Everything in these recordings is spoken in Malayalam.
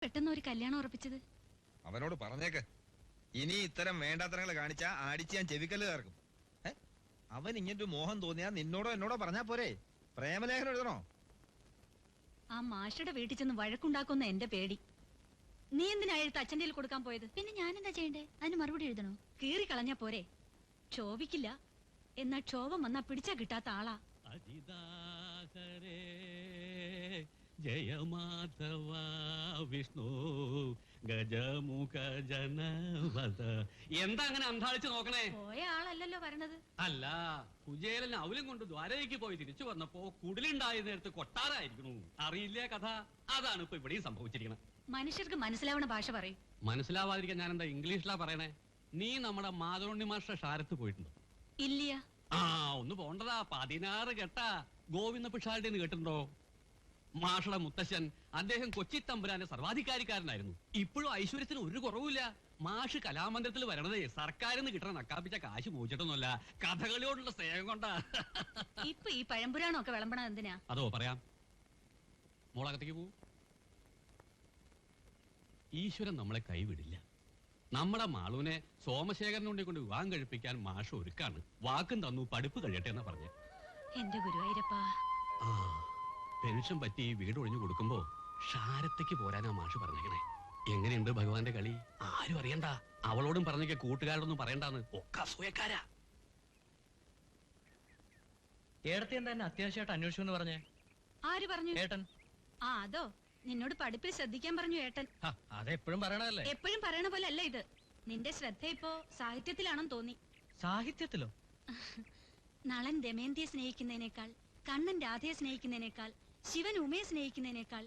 പെട്ടെന്ന് ഒരു കല്യാണം ഉറപ്പിച്ചത്? അവനോട് പറഞ്ഞേക്ക്, ഇനി ഇത്തരം വേണ്ടാത്തരങ്ങൾ കാണിച്ചാ ആടിച്ച് ഞാൻ ചെവിക്കല്ല് ചേർക്കും. അവൻ ഇങ്ങനൊരു മോഹം തോന്നിയാ നിന്നോടോ എന്നോടോ പറഞ്ഞാ പോരെ? പ്രേമലേഖനം എഴുതണോ? ആ മാഷയുടെ വീട്ടിൽ ചെന്ന് വഴക്കുണ്ടാക്കുന്ന എന്റെ പേടി. നീ എന്തിനാ എഴുത്ത് അച്ഛൻ്റെ കയ്യിൽ കൊടുക്കാൻ പോയത്? പിന്നെ ഞാൻ എന്താ ചെയ്യണ്ടേ? അതിന് മറുപടി എഴുതണോ? കീറി കളഞ്ഞാ പോരെ? ക്ഷോഭിക്കില്ല, എന്നാ ക്ഷോഭം വന്നാ പിടിച്ചാ കിട്ടാത്ത ആളാ. ജയ മാധവ വിഷ്ണു ഗജമുഖ ജനവത. എന്താ അങ്ങനെ അന്താളിച്ച് നോക്കണേ? പോയ ആളല്ലല്ലോ വരണത്. അല്ല, കുചേലൻ അവലും കൊണ്ട് ദ്വാരകയ്ക്ക് പോയി തിരിച്ചു വന്നപ്പോ കുടിലുണ്ടായ നേരത്ത് കൊട്ടാരായിരിക്കണു. അറിയില്ലേ കഥ? അതാണ് ഇപ്പൊ ഇവിടെയും സംഭവിച്ചിരിക്കുന്നത്. മനുഷ്യർക്ക് മനസ്സിലാവണ ഭാഷ പറയും. മനസ്സിലാവാതിരിക്കാൻ ഞാൻ എന്താ ഇംഗ്ലീഷിലാ പറയണേ? നീ നമ്മുടെ മാധവണ്ണി മാഷ്ട ക്ഷാരത്ത് പോയിട്ടുണ്ടോ? ഇല്ല. ഒന്ന് പോണ്ടതാ. 16 കെട്ടാ ഗോവിന്ദ പിഷാരുടെ കേട്ടിട്ടുണ്ടോ? മാഷയുടെ മുത്തശ്ശൻ, അദ്ദേഹം കൊച്ചി തമ്പുരാന്റെ സർവാധികാരിക്കാരനായിരുന്നു. ഇപ്പോഴും ഐശ്വര്യത്തിന് ഒരു കുറവുമില്ല. മാഷ് കലാമന്ദിരത്തിൽ വരണതേ സർക്കാരിൽ നിന്ന് കിട്ടണ നക്കാപ്പിച്ച കാശ് മോചിട്ടൊന്നുമല്ല, കഥകളിയോടുള്ള സ്നേഹം കൊണ്ടാ. ഇപ്പൊ ഈ പഴംപുരാണമൊക്കെ വിളമ്പണത് എന്തിനാ? അതോ പറയാം. മോളകത്തേക്ക് പോവും. ഈശ്വരൻ നമ്മളെ കൈവിടില്ല. നമ്മുടെ മാളുവിനെ സോമശേഖരനുണ്ടെ കൊണ്ട് വിവാഹം കഴിപ്പിക്കാൻ മാഷ് ഒരുക്കാണ്. വാക്കും തന്നു, പഠിപ്പ് കഴിയട്ടെ എന്നാ പറഞ്ഞ. എന്റെ ഗുരുവായൂരപ്പാ. പെൻഷൻ പറ്റി വീട് ഒഴിഞ്ഞു കൊടുക്കുമ്പോ ക്ഷാരത്തേക്ക് പോരാനാ മാഷ് പറഞ്ഞേക്കണേ. എങ്ങനെയുണ്ട് ഭഗവാന്റെ കളി? ആരും അറിയണ്ട. അവളോടും പറഞ്ഞേക്ക, കൂട്ടുകാരോടൊന്നും പറയണ്ടാന്ന്. ഒക്കെ അസൂയക്കാരാ. ഏടത്തി എന്താ എന്നെ അത്യാവശ്യമായിട്ട് അന്വേഷിച്ചു എന്ന് പറഞ്ഞേ? ആര് പറഞ്ഞു? ഏട്ടൻ. അതോ, നിന്നോട് പഠിപ്പിൽ ശ്രദ്ധിക്കാൻ പറഞ്ഞു ഏട്ടൻ. അതെപ്പോഴും പറയണല്ലേ? എപ്പോഴും പറയണ പോലെ അല്ല ഇത്. നിന്റെ ശ്രദ്ധ ഇപ്പോ സാഹിത്യത്തിലാണെന്ന് തോന്നി. സാഹിത്യത്തിലോ? നളൻ ദമയന്തിയെ സ്നേഹിക്കുന്നതിനേക്കാൾ, കണ്ണൻ രാധയെ സ്നേഹിക്കുന്നതിനേക്കാൾ, ശിവൻ ഉമയെ സ്നേഹിക്കുന്നതിനേക്കാൾ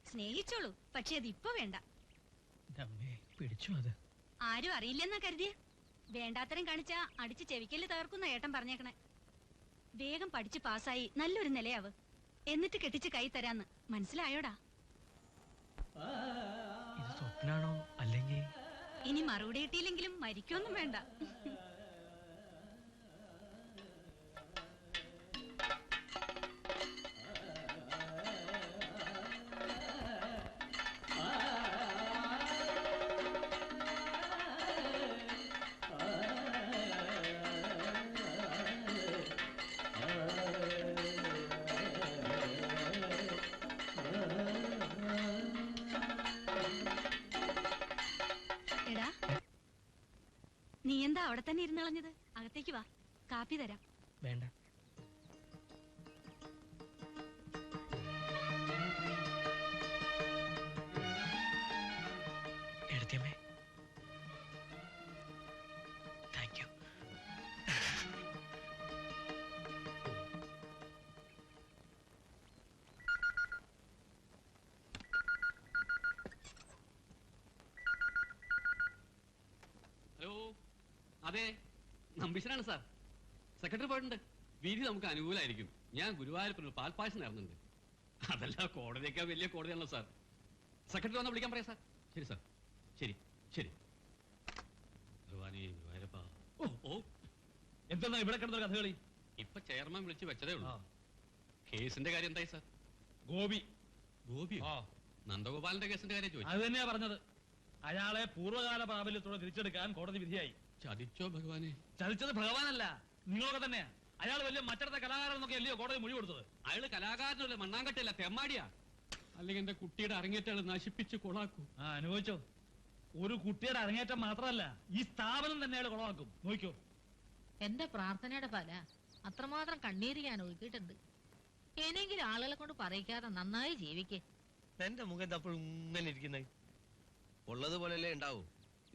സ്നേഹിച്ചോളൂ. പക്ഷെ അത് ഇപ്പൊ വേണ്ട. പിടിച്ചു അത്. ആരും അറിയില്ലെന്നാ കരുതിയ? വേണ്ടാത്തരം കാണിച്ചാ അടിച്ച് ചെവിക്കല് തകർക്കുന്ന ഏട്ടൻ പറഞ്ഞേക്കണേ. വേഗം പഠിച്ച് പാസ്സായി നല്ലൊരു നിലയാവ്, എന്നിട്ട് കെട്ടിച്ച് കൈ തരാന്ന്. മനസ്സിലായോടാ? ഇത് സ്വപ്നാണോ അല്ലെങ്കിൽ? ഇനി മറുപടി കിട്ടിയില്ലെങ്കിലും മരിക്കൊന്നും വേണ്ട. എടാ, നീ എന്താ അവിടെ തന്നെ ഇരുന്നളഞ്ഞത്? അകത്തേക്ക് വാ, കാപ്പി തരാം. വേണ്ട. എടുത്തിയമ്മേ, താങ്ക് യു. ഹലോ, അതെ, നമ്പീശനാണ് സാർ. സെക്രട്ടറി പോയിട്ടുണ്ട്. വിധി നമുക്ക് അനുകൂലമായിരിക്കും. ഞാൻ ഗുരുവായൂരപ്പനൊരു പാൽപ്പായസം നേർന്നുണ്ട്. അതല്ല, കോടതിയൊക്കെ വലിയ കോടതിയാണല്ലോ സാർ. സെക്രട്ടറി വന്ന് വിളിക്കാൻ പറയാം സാർ. ശരി സാർ, ശരി ശരി. ഭഗവാനേ ഗുരുവായൂരപ്പ. ഓ, എന്താ ഇവിടെ കിടന്നൊരു കഥകളി? ഇപ്പൊ ചെയർമാൻ വിളിച്ച് വെച്ചതേ ഉള്ളൂ. കേസിന്റെ കാര്യം എന്തായി സാർ? ഗോപിയോ? നന്ദഗോപാലിന്റെ കേസിന്റെ കാര്യം ചോദിച്ചു. അത് തന്നെയാ പറഞ്ഞത്. അയാളെ പൂർവ്വകാല പ്രാബല്യത്തോടെ തിരിച്ചെടുക്കാൻ കോടതി വിധിയായി. ചതിച്ചോ ഭഗവാനെ? ചതിച്ചത് ഭഗവാനല്ല, നിങ്ങളൊക്കെ തന്നെയാ. അയാൾ വലിയ മറ്റടുത്ത കലാകാരൻ എന്നൊക്കെ അല്ലയോ കോടതി മൊഴി കൊടുത്തത്? അയാള് കലാകാരനല്ല, മണ്ണാങ്കട്ടല്ല, തെമ്മാടിയാ. അല്ലെങ്കിൽ എന്റെ കുട്ടിയുടെ അരങ്ങേറ്റം നശിപ്പിച്ച് കൊളാക്കൂ. അനുഭവിച്ചോ? ഒരു കുട്ടിയുടെ അരങ്ങേറ്റം മാത്രമല്ല, ഈ സ്ഥാപനം തന്നെ അയാൾ കൊളവാക്കും. നോക്കിയോ? എന്റെ പ്രാർത്ഥനയുടെ ഫല അത്രമാത്രം കണ്ണീര് ഞാൻ ഒഴുക്കിയിട്ടുണ്ട്. ഏനെങ്കിലും ആളുകളെ കൊണ്ട് പറയിക്കാതെ നന്നായി ജീവിക്കേ. എന്റെ മുഖം അപ്പോഴും ഇങ്ങനെ ഇരിക്കുന്നത് ഉള്ളതുപോലെയല്ലേ ഉണ്ടാവൂ.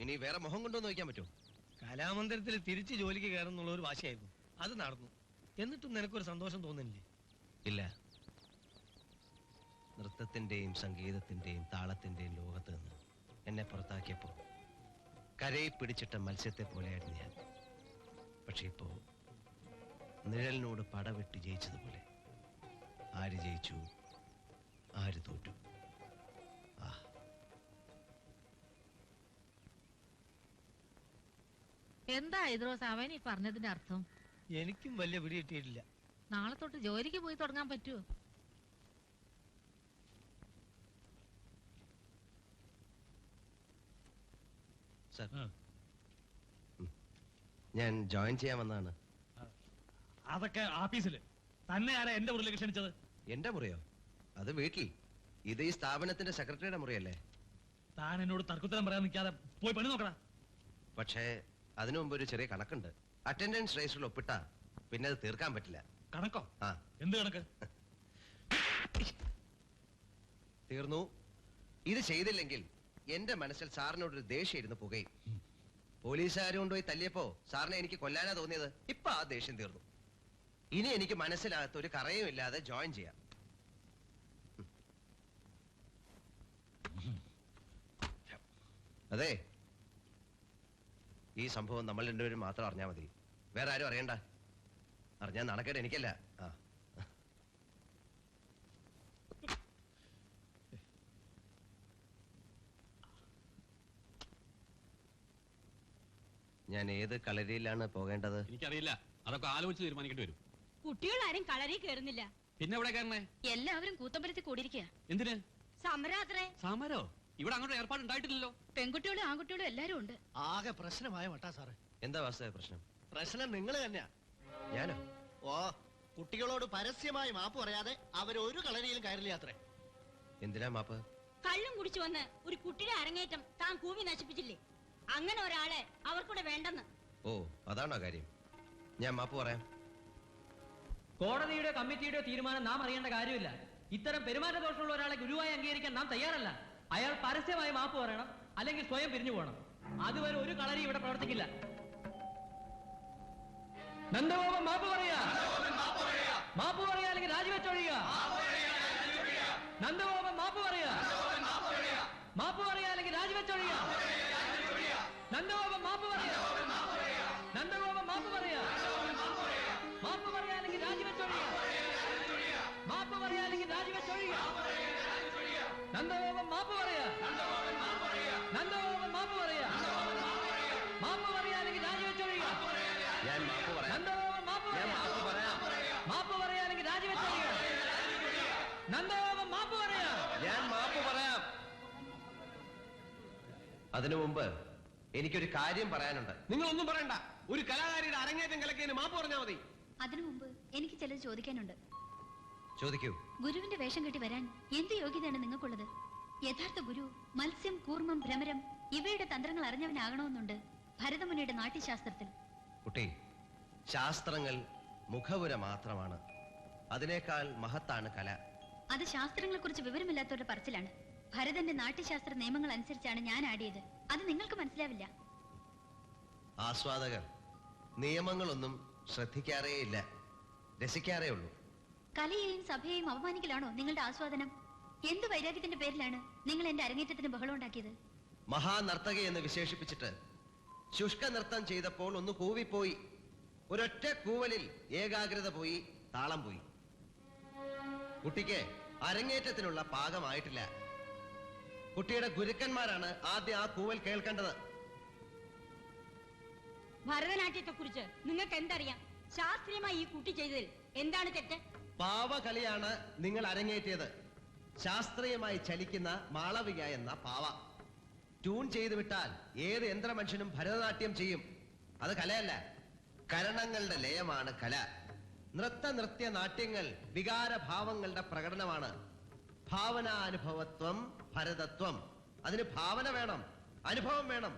ഇനി വേറെ മുഖം കൊണ്ടുവന്ന് നോക്കാൻ പറ്റുമോ? കലാമന്ദിരത്തിൽ തിരിച്ച് ജോലിക്ക് കയറുന്നുള്ള ഒരു വാശിയായിരുന്നു. അത് നടന്നു. എന്നിട്ടും നിനക്കൊരു സന്തോഷം തോന്നുന്നില്ലേ? ഇല്ല. നൃത്തത്തിന്റെയും സംഗീതത്തിന്റെയും താളത്തിന്റെയും ലോകത്ത് നിന്ന് എന്നെ പുറത്താക്കിയപ്പോ കരയിൽ പിടിച്ചിട്ട മത്സ്യത്തെ പോലെയായിരുന്നു ഞാൻ. പക്ഷെ ഇപ്പോ നിഴലിനോട് പടവെട്ടി ജയിച്ചതുപോലെ. ആര് ജയിച്ചു, ആര് തോറ്റു? എന്താ ഇദ്രോസ് അവൻ ഈ പറഞ്ഞതിന്റെ അർത്ഥം? എനിക്കും വലിയ പിടി കിട്ടിയിട്ടില്ല. നാളെ തൊട്ട് ജോലിക്ക് പോയി തുടങ്ങാൻ പറ്റുമോ? സർ ആ. ഞാൻ ജോയിൻ ചെയ്യാൻ വന്നതാണ്. അതൊക്കെ ആഫീസില് തന്നെ ആരാ എന്റെ മുറിയിലേക്ക് ക്ഷണിച്ചത്? എന്റെ മുറിയോ? അത് വീട്ടിൽ. ഇത് ഈ സ്ഥാപനത്തിന്റെ സെക്രട്ടറിയുടെ മുറിയല്ലേ? താൻ എന്നോട് തർക്കുത്തരം പറയാൻ നിൽക്കാതെ പോയി പണി നോക്കടാ. പക്ഷേ അതിനു മുമ്പ് ഒരു ചെറിയ കണക്കുണ്ട്. അറ്റൻഡൻസ് രജിസ്റ്ററിൽ ഒപ്പിട്ട പിന്നെ അത് തീർക്കാൻ പറ്റില്ല. കണക്കോ? ആ എന്ത് കണക്ക്? തീർന്നു. ഇത് ചെയ്തില്ലെങ്കിൽ എന്റെ മനസ്സിൽ സാറിനോടൊരു ദേഷ്യം ഇരുന്ന് പുകയും. പോലീസുകാർ കൊണ്ടുപോയി തല്ലിയപ്പോ സാറിനെ എനിക്ക് കൊല്ലാനാ തോന്നിയത്. ഇപ്പൊ ആ ദേഷ്യം തീർന്നു. ഇനി എനിക്ക് മനസ്സിനകത്ത് ഒരു കറയും ഇല്ലാതെ ജോയിൻ ചെയ്യാം. അതെ, ഈ സംഭവം നമ്മൾ രണ്ടുപേരും മാത്രം അറിഞ്ഞാൽ മതി. വേറെ ആരും അറിയണ്ട. അറിഞ്ഞാൽ നടക്കേണ്ട എനിക്കല്ല. ആ ഞാൻ ഏത് കളരിയിലാണ് പോകേണ്ടത്? എനിക്കറിയില്ല, അതൊക്കെ ആലോചിച്ച് തീരുമാനിക്കേണ്ടി വരും. കുട്ടികളാരും കളരി കയറുന്നില്ല. പിന്നെ എവിടെ കയറണേ? എല്ലാവരും കൂത്തമ്പലത്തിൽ കൂടിയിരിക്കുക. എന്തിന് സമരാത്രേ. സമരോ? ഇവിടെ അങ്ങോട്ട് ഏർപ്പാട് ഉണ്ടായിട്ടില്ലല്ലോ. പെൺകുട്ടികളും ആൺകുട്ടികളും എല്ലാരും ഉണ്ട്. ആകെ പ്രശ്നമായ മട്ടാ സാറേ. എന്താ വാസ്തവ പ്രശ്നം? പ്രശ്നം നിങ്ങൾ തന്നെയാ. ഞാനോ? ഓ, കുട്ടികളോട് പരസ്യമായി മാപ്പ് പറയാതെ അവരൊരു കളരിയിലും കയറില്ലാത്രേ. എന്തിനാ മാപ്പ്? കള്ളും കുടിച്ചു വന്ന് ഒരു കുട്ടിയുടെ അരങ്ങേറ്റം താൻ കൂവി നശിപ്പിച്ചില്ലേ? അങ്ങനെ ഒരാളെ അവർക്കൂടെ വേണ്ടെന്ന്. ഓ, അതാണോ കാര്യം? ഞാൻ മാപ്പ് പറയാം. കോടതിയുടെ കമ്മിറ്റിയുടെ തീരുമാനം നാം അറിയേണ്ട കാര്യമില്ല. ഇത്തരം പെരുമാറ്റ ദോഷമുള്ള ഒരാളെ ഗുരുവായി അംഗീകരിക്കാൻ നാം തയ്യാറല്ല. അയാൾ പരസ്യമായി മാപ്പ് പറയണം, അല്ലെങ്കിൽ സ്വയം പിരിഞ്ഞു പോകണം. അതുവരെ ഒരു കളരി ഇവിടെ പ്രവർത്തിക്കില്ല. നന്ദഗോപൻ മാപ്പ് പറയാ, മാപ്പ് പറയാ അല്ലെങ്കിൽ രാജിവെച്ചൊഴിയുക. നന്ദഗോപൻ മാപ്പ് പറയാ, മാപ്പ് പറയാ അല്ലെങ്കിൽ രാജിവെച്ചൊഴിയുക. നന്ദഗോപൻ മാപ്പ് പറയാ, നന്ദഗോപൻ മാപ്പ് പറയാ, മാപ്പ് പറയാ അല്ലെങ്കിൽ രാജിവെച്ചൊഴിയുക. മാപ്പ് പറയാ അല്ലെങ്കിൽ രാജിവെച്ചൊഴിയുക. നന്ദഗോപൻ മാപ്പ് പറയാ, നന്ദഗോപൻ മാപ്പ് പറയാ, മാപ്പ് പറയാ അല്ലെങ്കിൽ രാജിവെച്ചൊഴിയുക. ഞാൻ മാപ്പ് പറയാം. നന്ദഗോപൻ മാപ്പ് ഞാൻ പറയാ, മാപ്പ് പറയാം. മാപ്പ് പറയാ അല്ലെങ്കിൽ രാജിവെച്ചൊഴിയുക. നന്ദഗോപൻ മാപ്പ് പറയാ. ഞാൻ മാപ്പ് പറയാം. അതിനു മുമ്പ് എനിക്കൊരു കാര്യം പറയാനുണ്ട്. നിങ്ങളൊന്നും പറയണ്ട. ഒരു കലാകാരിയുടെ അരങ്ങേറ്റം കലക്കിയതിന് മാപ്പ് പറഞ്ഞാൽ മതി. അതിനു മുമ്പ് എനിക്ക് ചിലത് ചോദിക്കാനുണ്ട്. ചോദിക്കൂ. ഗുരുവിന്റെ വേഷം കെട്ടി വരാൻ എന്ത് യോഗ്യതയാണ് നിങ്ങൾക്കുള്ളത്? യഥാർത്ഥ ഗുരു മത്സ്യം, കൂർമ്മം, ഭ്രമരം ഇവയുടെ തന്ത്രങ്ങൾ അറിഞ്ഞവനാകണമെന്നുണ്ട് ഭരതമുനിയുടെ നാട്യശാസ്ത്രത്തിൽ. കുട്ടി, ശാസ്ത്രങ്ങൾ മുഖവുര മാത്രമാണ്. അതിനേക്കാൾ മഹത്താണ് കല. അത് ശാസ്ത്രങ്ങളെ കുറിച്ച് വിവരമില്ലാത്തവരുടെ പറച്ചിലാണ്. ഭരതന്റെ നാട്യശാസ്ത്ര നിയമങ്ങൾ അനുസരിച്ചാണ് ഞാൻ ആടിയത്. അത് നിങ്ങൾക്ക് മനസ്സിലാവില്ല. ആസ്വാദകർ നിയമങ്ങളൊന്നും ശ്രദ്ധിക്കാറേയില്ല, രസിക്കാറേ ഉള്ളൂ. കലയെയും സഭയെയും അപമാനിക്കലാണോ നിങ്ങളുടെ ആസ്വാദനം? എന്ത് വൈരാഗ്യത്തിന്റെ പേരിലാണ് നിങ്ങൾ എന്റെ അരങ്ങേറ്റത്തിന് ബഹളം ഉണ്ടാക്കിയത്? മഹാനർത്തകി എന്ന് വിശേഷിപ്പിച്ചിട്ട് ശുഷ്ക നൃത്തം ചെയ്തപ്പോൾ ഒന്ന് കൂവിപ്പോയി. ഒരൊറ്റ കൂവലിൽ ഏകാഗ്രത പോയി, താളം പോയി. കുട്ടിക്ക് അരങ്ങേറ്റത്തിനുള്ള പാകമായിട്ടില്ല. കുട്ടിയുടെ ഗുരുക്കന്മാരാണ് ആദ്യം ആ കൂവൽ കേൾക്കേണ്ടത്. ഭരതനാട്യത്തെ കുറിച്ച് നിങ്ങൾക്ക് എന്തറിയാം? ശാസ്ത്രീയമായി ഈ കുട്ടി ചെയ്തതിൽ എന്താണ് തെറ്റ്? പാവകളിയാണ് നിങ്ങൾ അരങ്ങേറ്റിയത്. ശാസ്ത്രീയമായി ചലിക്കുന്ന മാളവിക എന്ന പാവ. ട്യൂൺ ചെയ്തു വിട്ടാൽ ഏത് യന്ത്രമനുഷ്യനും ഭരതനാട്യം ചെയ്യും. അത് കലയല്ല, കരണങ്ങളുടെ ലയമാണ് കല. നൃത്യ നാട്യങ്ങൾ വികാരഭാവങ്ങളുടെ പ്രകടനമാണ്. ഭാവനാനുഭവത്വം ഭരതത്വം. അതിന് ഭാവന വേണം, അനുഭവം വേണം.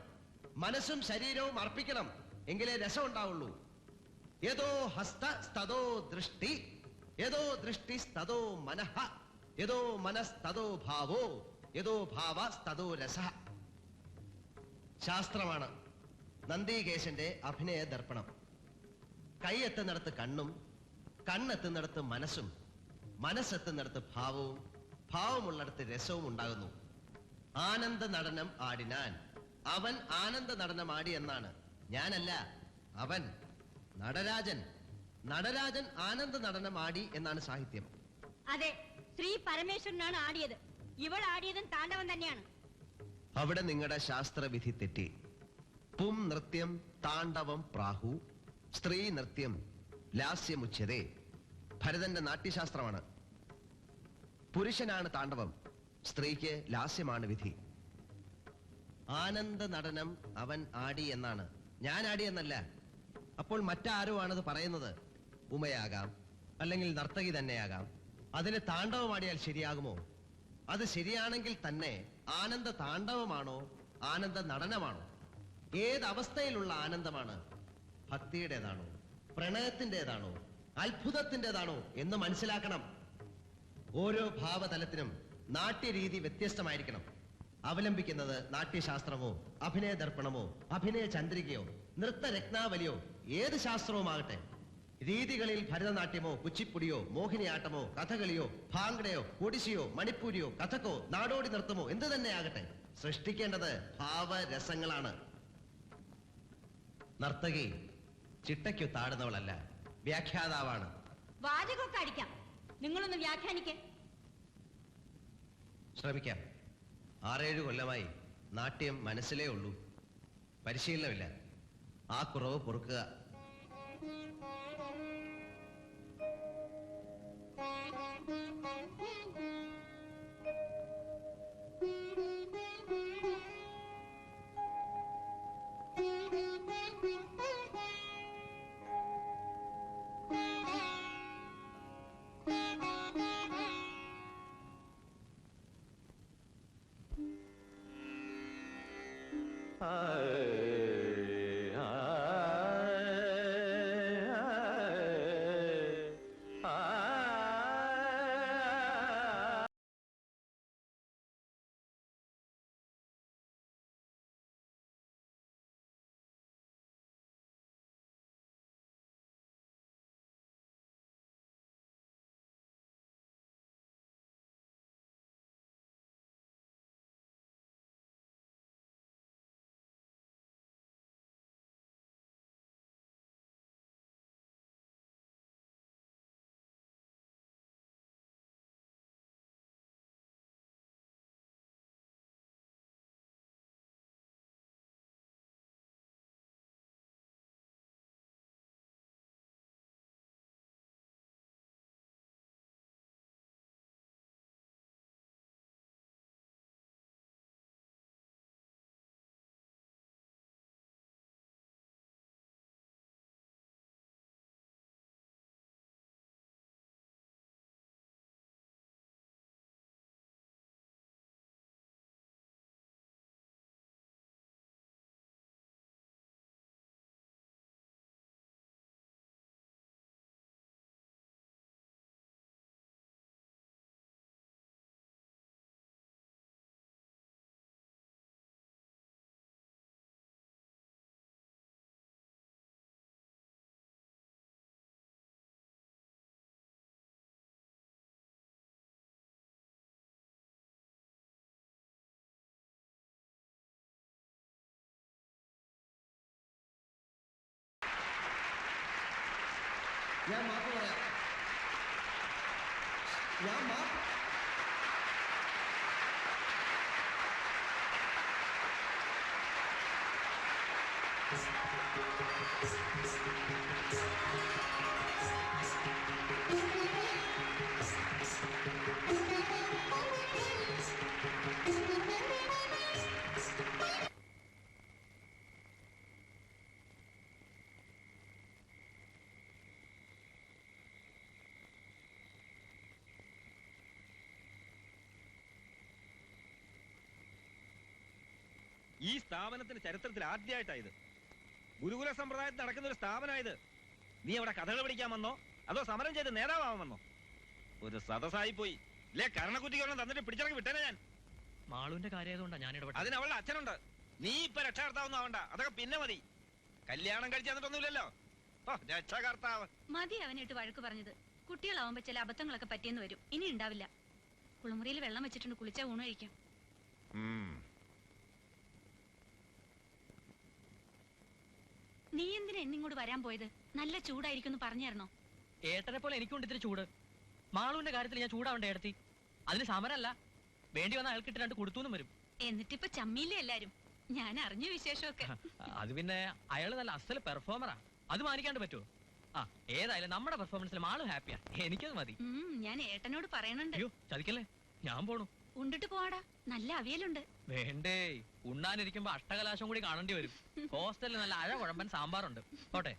മനസ്സും ശരീരവും അർപ്പിക്കണം, എങ്കിലേ രസം ഉണ്ടാവുള്ളൂ. യതോ ഹസ്ത സ്തതോ ദൃഷ്ടി, യതോ ദൃഷ്ടി സ്തതോ മനഃ, യതോ മനസ്തതോ ഭാവോ, യതോ ഭാവ സ്തതോ രസ. ശാസ്ത്രമാണ് നന്ദികേശന്റെ അഭിനയ ദർപ്പണം. കൈയെത്തുന്നിടത്ത് കണ്ണും, കണ്ണെത്തുന്നിടത്ത് മനസ്സും, മനസ്സെത്തുന്നിടത്ത് ഭാവവും, ഭാവമുള്ളിടത്ത് രസവും ഉണ്ടാകുന്നു. ആനന്ദ നടനം ആടിനാൻ, അവൻ ആനന്ദ നടനം ആടി എന്നാണ്. ഞാനല്ല, അവൻ നടരാജൻ. നടരാജൻ ആനന്ദ നടനം ആടി എന്നാണ് സാഹിത്യം. അതെ, ശ്രീ പരമേശ്വരനാണ് ആടിയത്. ഇവൾ ആടിയതും താണ്ഡവം തന്നെയാണ്. അവിടെ നിങ്ങളുടെ ശാസ്ത്രവിധി തെറ്റി. പും നൃത്യം താണ്ഡവം പ്രാഹു, സ്ത്രീ നൃത്യം ലാസ്യമുച്യതേ. ഭരതന്റെ നാട്യശാസ്ത്രമാണ്. പുരുഷനാണ് താണ്ഡവം, സ്ത്രീക്ക് ലാസ്യമാണ് വിധി. ആനന്ദ നടനം അവൻ ആടി എന്നാണ്. ഞാൻ ആടി എന്നല്ല. അപ്പോൾ മറ്റാരോ ആണത് പറയുന്നത്. ഉമയാകാം, അല്ലെങ്കിൽ നർത്തകി തന്നെയാകാം. അതിന് താണ്ഡവമാടിയാൽ ശരിയാകുമോ? അത് ശരിയാണെങ്കിൽ തന്നെ ആനന്ദ താണ്ഡവമാണോ ആനന്ദ നടനമാണോ? ഏത് അവസ്ഥയിലുള്ള ആനന്ദമാണ്? ഭക്തിയുടേതാണോ, പ്രണയത്തിൻ്റെതാണോ, അത്ഭുതത്തിൻ്റെതാണോ എന്ന് മനസ്സിലാക്കണം. ഓരോ ഭാവതലത്തിനും നാട്യരീതി വ്യത്യസ്തമായിരിക്കണം. അവലംബിക്കുന്നത് നാട്യശാസ്ത്രമോ അഭിനയ ദർപ്പണമോ അഭിനയ ചന്ദ്രികയോ നൃത്തരത്നാവലിയോ ഏത് ശാസ്ത്രവുമാകട്ടെ. രീതികളിൽ ഭരതനാട്യമോ കുച്ചിപ്പുടിയോ മോഹിനിയാട്ടമോ കഥകളിയോ ഭാംഗടയോ ഒഡിശയോ മണിപ്പൂരിയോ കഥക്കോ നാടോടി നൃത്തമോ എന്തു തന്നെയാകട്ടെ, സൃഷ്ടിക്കേണ്ടത് ഭാവരസങ്ങളാണ്. നർത്തകി ചിട്ടയ്ക്കു താടുന്നവളല്ല, വ്യാഖ്യാതാവാണ്. വാചകമൊക്കെ അടിക്കാം, നിങ്ങളൊന്ന് വ്യാഖ്യാനിക്കേ. ശ്രമിക്കാം. 6-7 കൊല്ലമായി നാട്യം മനസ്സിലേ ഉള്ളൂ, പരിശീലനമില്ല. ആ കുറവ് പൊറുക്കുക. ഞാൻ മാപ്പ് പറയാം. ഞാൻ മാപ്പ് ഈ സ്ഥാപനത്തിന്റെ ചരിത്രത്തിൽ ആദ്യമായിട്ടായത്. ഗുരുകുല സമ്പ്രദായത്തിൽ നടക്കുന്ന ഒരു സ്ഥാപനമായത്. നീ അവിടെ കഥകൾ പഠിക്കാൻ വന്നോ അതോ സമരം ചെയ്ത് നേതാവാൻ വന്നോ? ഒരു സദസ്സായി പോയി. ഇല്ലേ കരണക്കുറ്റിക്കൊരെണ്ണം തന്നിട്ട് പിടിച്ചിറങ്ങി വിട്ടേനെ ഞാൻ. മാളുവിന്റെ കാര്യമായതുകൊണ്ടാണ് ഞാൻ ഇടപെട്ടത്. അതിന് അവളുടെ അച്ഛനുണ്ട്. നീ ഇപ്പൊ രക്ഷകർത്താവൊന്നും ആവണ്ട, അതൊക്കെ പിന്നെ മതി. കല്യാണം കഴിച്ചു തന്നിട്ടൊന്നുമില്ലല്ലോ. രക്ഷകർത്താവ് മതി അവനിട്ട് വഴക്ക് പറഞ്ഞത്. കുട്ടികളാവുമ്പോ ചില അബദ്ധങ്ങളൊക്കെ പറ്റിയെന്ന് വരും. ഇനി ഉണ്ടാവില്ല. കുളിമുറിയിൽ വെള്ളം വെച്ചിട്ടുണ്ട്, കുളിച്ചാ ഊണ് കഴിക്കാം. നീ എന്തിനാ എന്നിങ്ങോട്ട് വരാൻ പോയത്? നല്ല ചൂടായിരിക്കും പറഞ്ഞായിരുന്നോ? ഏട്ടനെ പോലെ എനിക്കുണ്ട് ഇത്തിരി ചൂട്. മാളുവിന്റെ കാര്യത്തിൽ ഞാൻ ചൂടാവണ്ടേ ഏടത്തി? അതിന് സമരമല്ല, വേണ്ടി വന്ന അയാൾക്കിട്ട് 2 കൊടുത്തൂന്നും വരും. എന്നിട്ടിപ്പൊ ചമ്മിയില്ലേ എല്ലാരും? ഞാൻ അറിഞ്ഞു വിശേഷമൊക്കെ. അത് പിന്നെ അയാള് നല്ല അസൽ പെർഫോമറാ, അത് മാനിക്കാണ്ട് പറ്റുമോ? ആ ഏതായാലും നമ്മുടെ പെർഫോമൻസിൽ മാള് ഹാപ്പിയാ, എനിക്കത് മതി. ഞാൻ ഏട്ടനോട് പറയണുണ്ട്. അയ്യോ ചതിക്കല്ലേ, ഞാൻ പോണു. ഉണ്ടിട്ട് പോവാടാ, നല്ല അവിയലുണ്ട്. വേണ്ടേ, ഉണ്ണാനിരിക്കുമ്പോ അഷ്ടകലാശം കൂടി കാണേണ്ടി വരും. ഹോസ്റ്റലിൽ നല്ല അഴ കുഴമ്പൻ സാമ്പാറുണ്ട്. പോട്ടെ.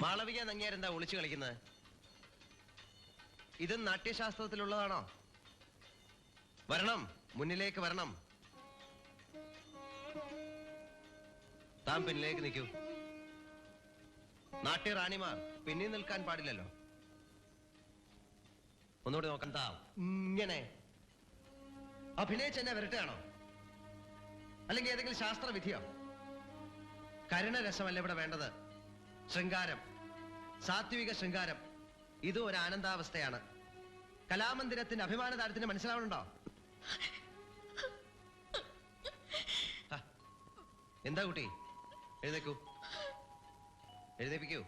മാളവിക നങ്ങിയാരെന്താ ഒളിച്ചു കളിക്കുന്നത്? ഇത് നാട്യശാസ്ത്രത്തിലുള്ളതാണോ? വരണം, മുന്നിലേക്ക് വരണം. താൻ പിന്നിലേക്ക് നിൽക്കൂ. നാട്യറാണിമാർ പിന്നിൽ നിൽക്കാൻ പാടില്ലല്ലോ. ഒന്നുകൂടി നോക്കാൻ. താ ഇങ്ങനെ അഭിനയിച്ച് എന്നെ വരട്ടുകയാണോ? അല്ലെങ്കിൽ ഏതെങ്കിലും ശാസ്ത്രവിധിയോ? കരുണരസമല്ല ഇവിടെ വേണ്ടത്, ശൃംഗാരം, സാത്വിക ശൃംഗാരം. ഇതും ഒരു ആനന്ദാവസ്ഥയാണ്. കലാമന്ദിരത്തിന്റെ അഭിമാനതാരത്തിന് മനസ്സിലാവണുണ്ടോ? എന്താ കുട്ടി, എഴുന്നേക്കൂ, എഴുന്നേപ്പിക്കൂ.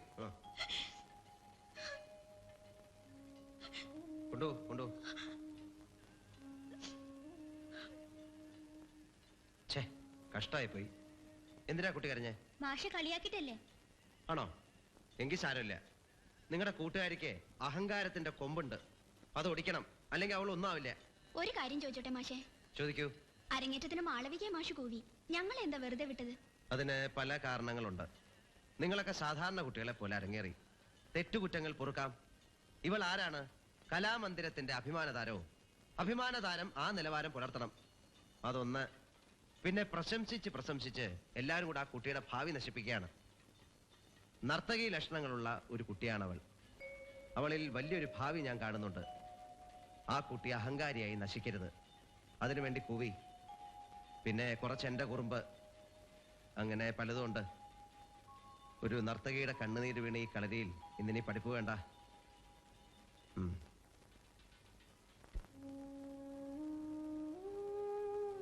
കൊണ്ടു കൊണ്ടു. ഛേ, കഷ്ടായി പോയി. എന്തിനാ കുട്ടി കരഞ്ഞേ? മാഷ് കളിയാക്കിട്ടല്ലേ? ആണോ? എങ്കിൽ സാരമില്ല. നിങ്ങളുടെ കൂട്ടുകാരിക്ക് അഹങ്കാരത്തിന്റെ കൊമ്പുണ്ട്, അത് ഒടിക്കണം, അല്ലെങ്കിൽ അവൾ ഒന്നും ആവില്ല. ഒരു കാര്യം ചോദിച്ചോട്ടെ മാഷേ? ചോദിക്കൂ. അരങ്ങേറ്റത്തിന് മാളവികയെ മാഷ് കൂവി, ഞങ്ങൾ എന്താ വെറുതെ വിട്ടത്? അതിന് പല കാരണങ്ങളുണ്ട്. നിങ്ങളൊക്കെ സാധാരണ കുട്ടികളെ പോലെ അരങ്ങേറി. തെറ്റുകുറ്റങ്ങൾ പൊറുക്കാം. ഇവൾ ആരാണ്? കലാമന്ദിരത്തിന്റെ അഭിമാനതാരവും. അഭിമാനതാരം ആ നിലവാരം പുലർത്തണം, അതൊന്ന്. പിന്നെ പ്രശംസിച്ച് പ്രശംസിച്ച് എല്ലാവരും കൂടെ ആ കുട്ടിയുടെ ഭാവി നശിപ്പിക്കുകയാണ്. നർത്തകി ലക്ഷണങ്ങളുള്ള ഒരു കുട്ടിയാണവൾ. അവളിൽ വലിയൊരു ഭാവി ഞാൻ കാണുന്നുണ്ട്. ആ കുട്ടി അഹങ്കാരിയായി നശിക്കരുത്, അതിനുവേണ്ടി കൂവി. പിന്നെ കുറച്ച് എൻ്റെ കുറുമ്പ്, അങ്ങനെ പലതും ഉണ്ട്. ഒരു നർത്തകിയുടെ കണ്ണുനീര് വീണ് ഈ കളരിയിൽ ഇന്നിനി പഠിപ്പ് വേണ്ട.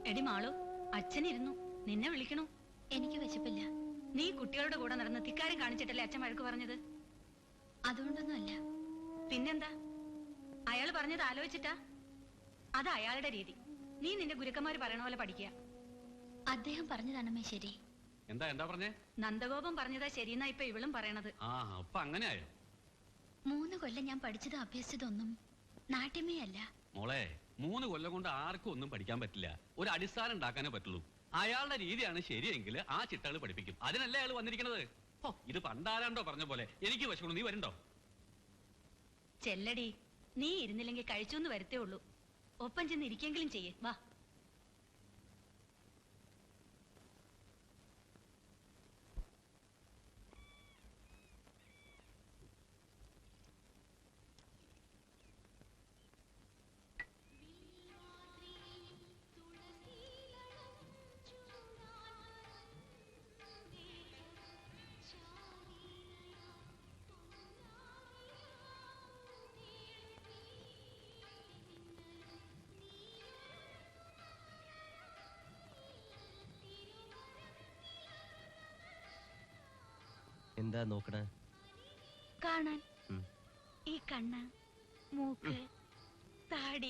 എടി മാളു, അച്ഛനിരുന്നു, നിന്നെ വിളിക്കണു. എനിക്ക് വിശപ്പില്ല. നീ കുട്ടികളുടെ കൂടെ നടന്ന് ധിക്കാരം കാണിച്ചിട്ടല്ലേ അച്ഛൻ വഴക്ക് പറഞ്ഞത്? അതുകൊണ്ടൊന്നും അല്ല. പിന്നെന്താ? അയാൾ പറഞ്ഞത് ആലോചിച്ചിട്ടാ? അത് അയാളുടെ രീതി. നീ നിന്റെ ഗുരുക്കന്മാര് പറയണ പോലെ പഠിക്കുക. അദ്ദേഹം പറഞ്ഞതാണമ്മേ ശരി. എന്താ എന്താ പറഞ്ഞേ? നന്ദഗോപം പറഞ്ഞതാ ശരിയെന്നാ ഇപ്പൊ ഇവളും പറയണത്. ആ, അപ്പൊ അങ്ങനെ ആയോ? 3 കൊല്ലം ഞാൻ പഠിച്ചതും അഭ്യസിച്ചതൊന്നും നാട്യമേ അല്ല. മോളെ, 3 കൊല്ലം കൊണ്ട് ആർക്കും ഒന്നും പഠിക്കാൻ പറ്റില്ല. ഒരു അടിസ്ഥാനം ഉണ്ടാക്കാനേ പറ്റുള്ളൂ. അയാളുടെ രീതിയാണ് ശരിയെങ്കിൽ ആ ചിട്ടകൾ പഠിപ്പിക്കും. അതിനല്ലേ അയാൾ വന്നിരിക്കുന്നത്. ഓ, ഇത് പണ്ടാരാണ്ടോ പറഞ്ഞ പോലെ. എനിക്ക് വിശക്കണം, നീ വരണ്ടോ? ചെല്ലടി, നീ ഇരുന്നില്ലെങ്കിൽ കഴിച്ചൊന്ന് വരത്തേ ഉള്ളൂ. ഒപ്പം ചെന്ന് ഇരിക്കെങ്കിലും ചെയ്യേ. വാ. എന്താ നോക്കണേ? കാണാൻ. ഈ കണ്ണ്, മൂക്ക്, താടി.